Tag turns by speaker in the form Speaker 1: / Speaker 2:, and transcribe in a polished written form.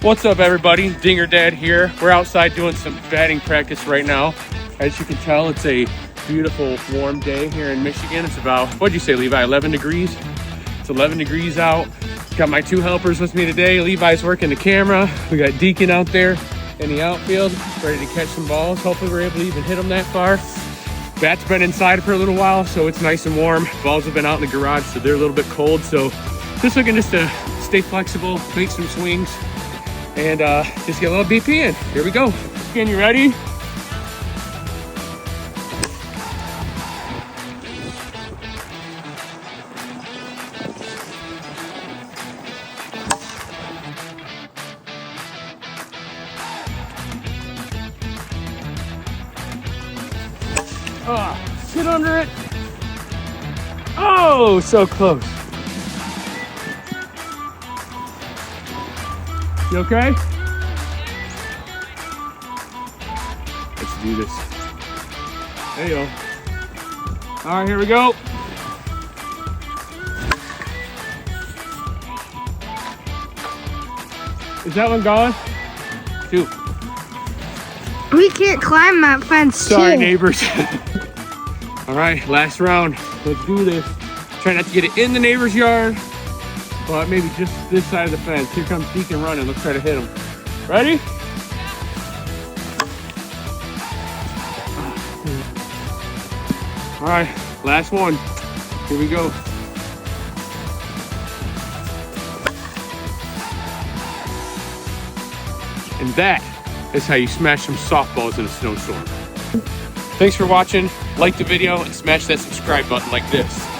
Speaker 1: What's up, everybody? Dinger Dad here. We're outside doing some batting practice right now. As you can tell, it's a beautiful warm day here in Michigan. It's about, what'd you say, Levi, 11 degrees? It's 11 degrees out. Got my two helpers with me today. Levi's working the camera. We got Deacon out there in the outfield, ready to catch some balls. Hopefully we're able to even hit them that far. Bat's been inside for a little while, so it's nice and warm. Balls have been out in the garage, so they're a little bit cold. So just looking just to stay flexible, make some swings, and just get a little BP in. Here we go. Again, you ready? Get under it. Oh, so close. You okay? Let's do this. There you go. All right, here we go. Is that one gone? Two.
Speaker 2: We can't climb that fence.
Speaker 1: Sorry,
Speaker 2: too.
Speaker 1: neighbors. All right, last round. Let's do this. Try not to get it in the neighbor's yard, but maybe just this side of the fence. Here comes Deacon running. Let's try to hit him. Ready? All right, last one. Here we go. And that is how you smash some softballs in a snowstorm. Thanks for watching. Like the video and smash that subscribe button like this.